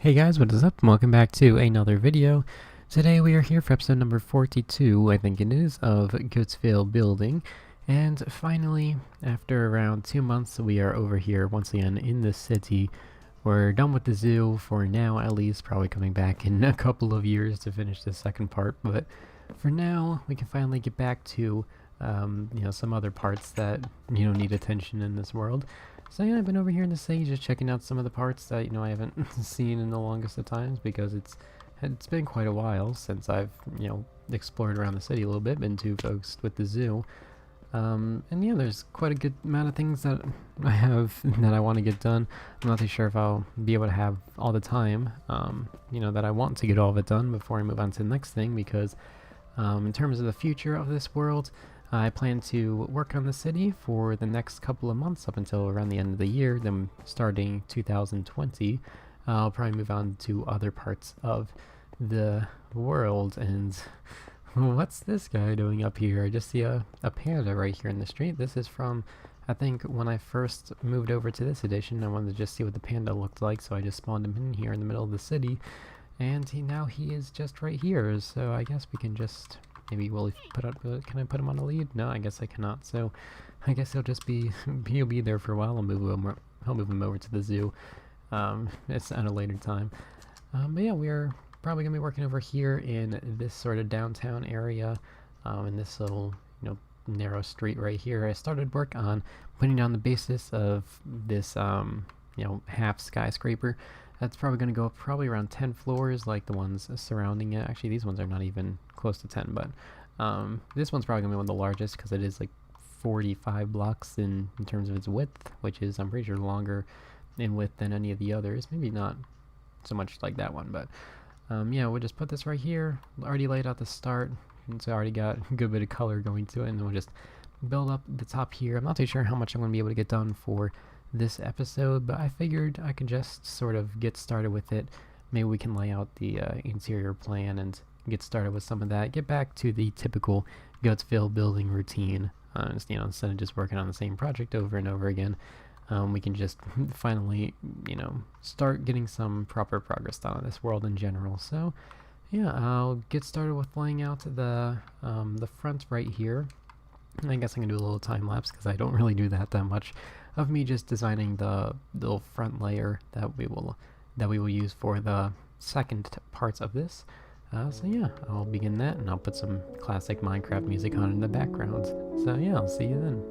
Hey guys, what is up? Welcome back to another video. Today we are here for episode number 42, I think it is, of Goattville building. And finally, after around 2 months, we are over here once again in the city. We're done with the zoo for now, at least, probably coming back in a couple of years to finish the second part. But for now, we can finally get back to some other parts that, need attention in this world. So yeah, I've been over here in the city just checking out some of the parts that, I haven't seen in the longest of times because it's been quite a while since I've, explored around the city a little bit, been too focused with the zoo. And yeah, there's quite a good amount of things that I have that I want to get done. I'm not too sure if I'll be able to have all the time, that I want to get all of it done before I move on to the next thing because in terms of the future of this world, I plan to work on the city for the next couple of months up until around the end of the year. Then starting 2020, I'll probably move on to other parts of the world. And what's this guy doing up here? I just see a panda right here in the street. This is from, I think, when I first moved over to this edition. I wanted to just see what the panda looked like, so I just spawned him in here in the middle of the city. And now he is just right here, so I guess we can just... Maybe we'll put up. Can I put him on a lead? No, I guess I cannot. So, I guess he'll just be. He'll be there for a while. I'll move him over to the zoo. It's at a later time. But yeah, we're probably gonna be working over here in this sort of downtown area, in this little narrow street right here. I started work on putting down the basis of this half skyscraper. That's probably going to go up probably around 10 floors like the ones surrounding it. Actually, these ones are not even close to 10, but this one's probably going to be one of the largest because it is like 45 blocks in terms of its width, which is, I'm pretty sure, longer in width than any of the others. Maybe not so much like that one, but yeah, we'll just put this right here. Already laid out the start, and so I already got a good bit of color going to it, and then we'll just build up the top here. I'm not too sure how much I'm going to be able to get done for this episode, but I figured I could just sort of get started with it. Maybe we can lay out the interior plan and get started with some of that. Get back to the typical Goattville building routine. Instead of just working on the same project over and over again, we can just finally, start getting some proper progress done on this world in general. So, yeah, I'll get started with laying out the front right here. I guess I can do a little time lapse because I don't really do that much of me just designing the little front layer that we will use for the second parts of this. So yeah, I'll begin that and I'll put some classic Minecraft music on in the background. So yeah, I'll see you then.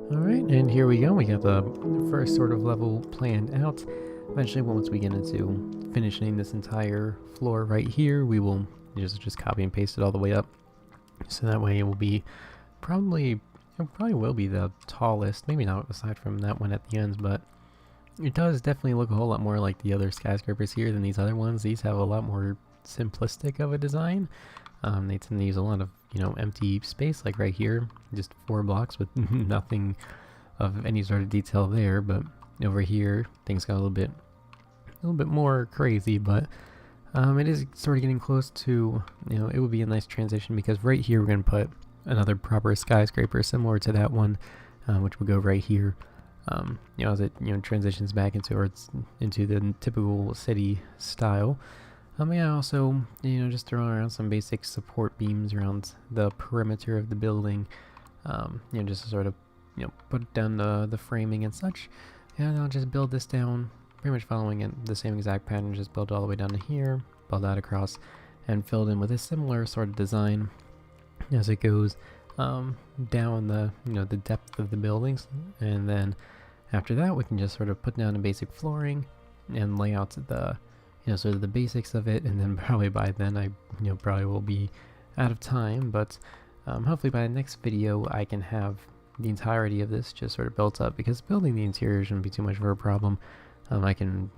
Alright, and here we go. We got the first sort of level planned out. Eventually, once we get into finishing this entire floor right here, we will just copy and paste it all the way up. So that way it will be it probably will be the tallest, maybe not aside from that one at the ends, but it does definitely look a whole lot more like the other skyscrapers here than these other ones. These have a lot more simplistic of a design. They tend to use a lot of, empty space, like right here, just 4 blocks with nothing of any sort of detail there. But over here, things got a little bit more crazy. But it is sort of getting close to, it would be a nice transition because right here we're going to put another proper skyscraper similar to that one, which will go right here. As it transitions back into the typical city style. Yeah, also, just throwing around some basic support beams around the perimeter of the building, just to sort of put down the framing and such. And I'll just build this down, pretty much following it the same exact pattern, just build all the way down to here, build that across, and filled in with a similar sort of design as it goes down the depth of the buildings. And then after that, we can just sort of put down a basic flooring and lay out the sort of the basics of it. And then probably by then I probably will be out of time, but hopefully by the next video I can have the entirety of this just sort of built up, because building the interior shouldn't be too much of a problem. I can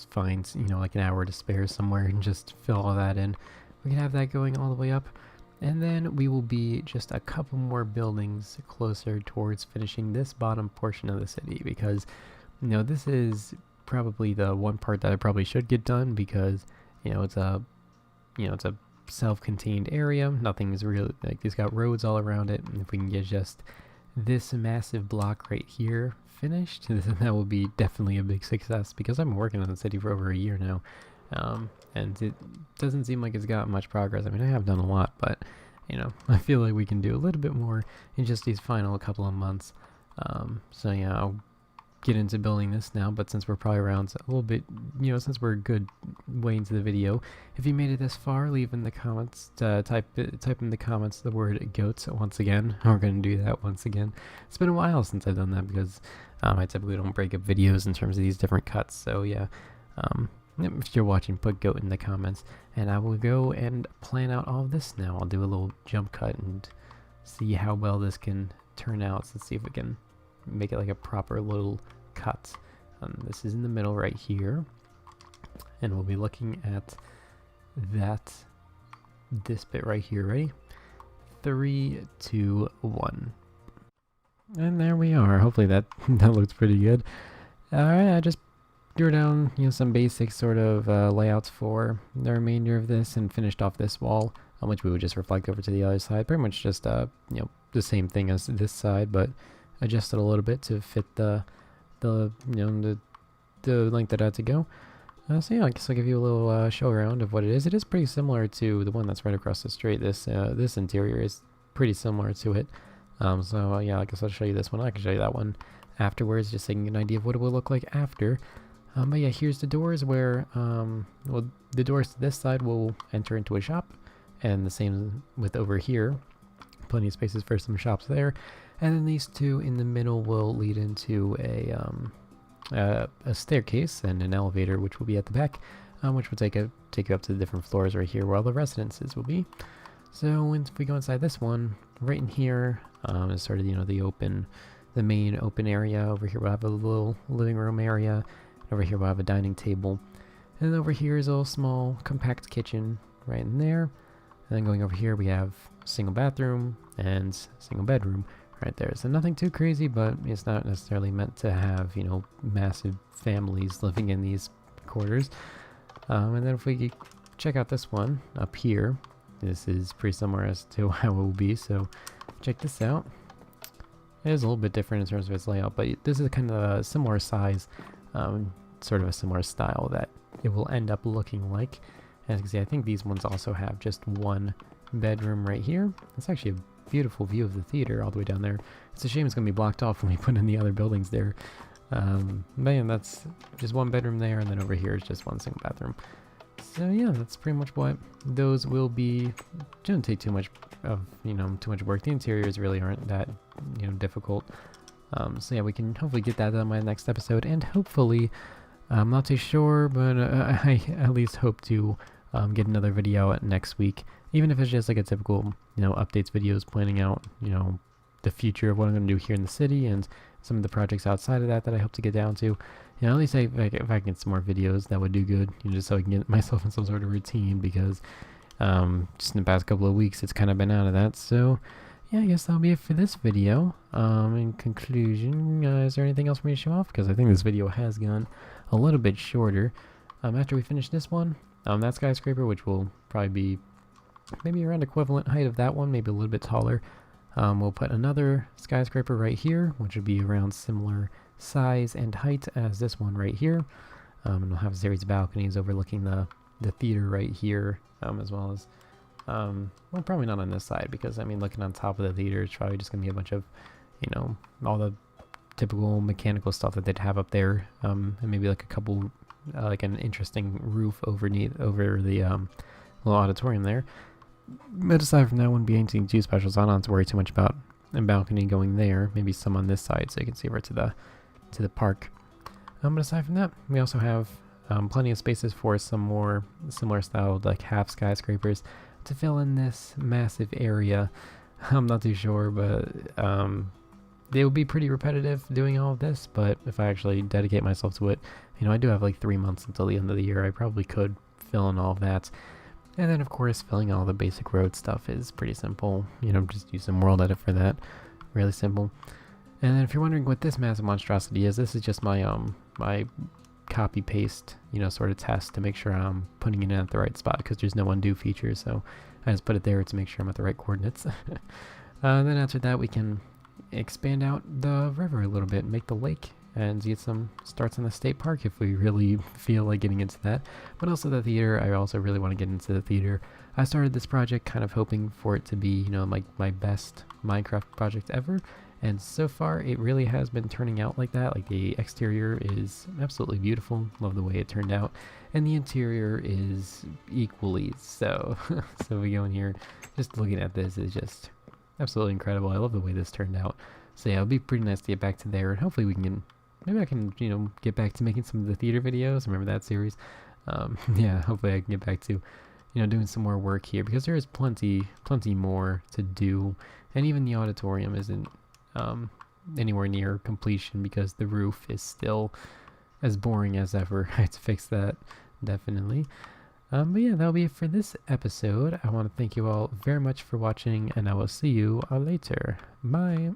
find like an hour to spare somewhere and just fill all that in. We can have that going all the way up, and then we will be just a couple more buildings closer towards finishing this bottom portion of the city, because this is probably the one part that I probably should get done, because it's a self-contained area. Nothing's really like, it's got roads all around it, and if we can get just this massive block right here finished, that will be definitely a big success, because I've been working on the city for over a year now, and it doesn't seem like it's got much progress. I mean, I have done a lot, but I feel like we can do a little bit more in just these final couple of months. So yeah, I'll get into building this now, but since we're probably around a little bit, since we're a good way into the video, if you made it this far, leave in the comments, type in the comments the word goats once again. We're going to do that once again. It's been a while since I've done that, because I typically don't break up videos in terms of these different cuts. So yeah, if you're watching, put goat in the comments, and I will go and plan out all of this now. I'll do a little jump cut and see how well this can turn out. So let's see if we can make it like a proper little cut. This is in the middle right here, and we'll be looking at this bit right here. Ready? 3, 2, 1. And there we are. Hopefully that looks pretty good. Alright, I just drew down some basic sort of layouts for the remainder of this, and finished off this wall, which we would just reflect over to the other side. Pretty much just the same thing as this side, but adjusted a little bit to fit the length that I had to go. So yeah, I guess I'll give you a little show around of what it is. It is pretty similar to the one that's right across the street. This interior is pretty similar to it. So yeah, I guess I'll show you this one. I can show you that one afterwards, just so you can get an idea of what it will look like after. But yeah, here's the doors where, well, the doors to this side will enter into a shop, and the same with over here. Plenty of spaces for some shops there. And then these two in the middle will lead into a staircase and an elevator, which will be at the back, which will take you up to the different floors right here where all the residences will be. So if we go inside this one, right in here is sort of the main open area. Over here we'll have a little living room area. Over here we'll have a dining table, and then over here is a little small compact kitchen right in there. And then going over here we have single bathroom and single bedroom right there. So nothing too crazy, but it's not necessarily meant to have, massive families living in these quarters. And then if we check out this one up here, this is pretty similar as to how it will be. So check this out. It is a little bit different in terms of its layout, but this is kind of a similar size, sort of a similar style that it will end up looking like. As you can see, I think these ones also have just one bedroom right here. It's actually a beautiful view of the theater all the way down there. It's a shame it's going to be blocked off when we put in the other buildings there. But yeah, that's just one bedroom there, and then over here is just one single bathroom. So yeah, that's pretty much what those will be. Shouldn't take too much of, too much work. The interiors really aren't that, difficult. So yeah, we can hopefully get that done by the next episode, and hopefully, I'm not too sure, but I at least hope to get another video out next week, even if it's just like a typical, updates videos planning out, the future of what I'm going to do here in the city and some of the projects outside of that I hope to get down to. At least if I can get some more videos, that would do good, just so I can get myself in some sort of routine, because just in the past couple of weeks it's kind of been out of that. So yeah, I guess that'll be it for this video. In conclusion, is there anything else for me to show off? Because I think this video has gone a little bit shorter. After we finish this one, that skyscraper, which will probably be maybe around equivalent height of that one, maybe a little bit taller. We'll put another skyscraper right here, which would be around similar size and height as this one right here. And we'll have a series of balconies overlooking the theater right here, as well as, well, probably not on this side, because, looking on top of the theater is probably just going to be a bunch of, you know, all the typical mechanical stuff that they'd have up there, and maybe like a couple, like an interesting roof over the little auditorium there. But aside from that, wouldn't be anything too special, so I don't have to worry too much about a balcony going there. Maybe some on this side, so you can see right to the park. But aside from that, we also have plenty of spaces for some more similar styled like half skyscrapers to fill in this massive area. I'm not too sure, but they will be pretty repetitive doing all of this, but if I actually dedicate myself to it, you know, I do have like 3 months until the end of the year. I probably could fill in all of that. And then, of course, filling all the basic road stuff is pretty simple. You know, just use some world edit for that. Really simple. And then if you're wondering what this massive monstrosity is, this is just my my copy paste, you know, sort of test to make sure I'm putting it in at the right spot, because there's no undo feature, so I just put it there to make sure I'm at the right coordinates. Then after that, we can expand out the river a little bit, make the lake, and get some starts in the state park if we really feel like getting into that. But also the theater, I also really want to get into the theater. I started this project kind of hoping for it to be, you know, like my best Minecraft project ever, and so far it really has been turning out like that. Like the exterior is absolutely beautiful, love the way it turned out, and the interior is equally so. So we go in here, just looking at this is just absolutely incredible. I love the way this turned out. So yeah, it'll be pretty nice to get back to there, and hopefully we can, maybe I can, you know, get back to making some of the theater videos. Remember that series? Yeah, hopefully I can get back to, you know, doing some more work here, because there is plenty more to do, and even the auditorium isn't anywhere near completion because the roof is still as boring as ever. I had to fix that, definitely. But yeah, that'll be it for this episode. I want to thank you all very much for watching, and I will see you all later. Bye!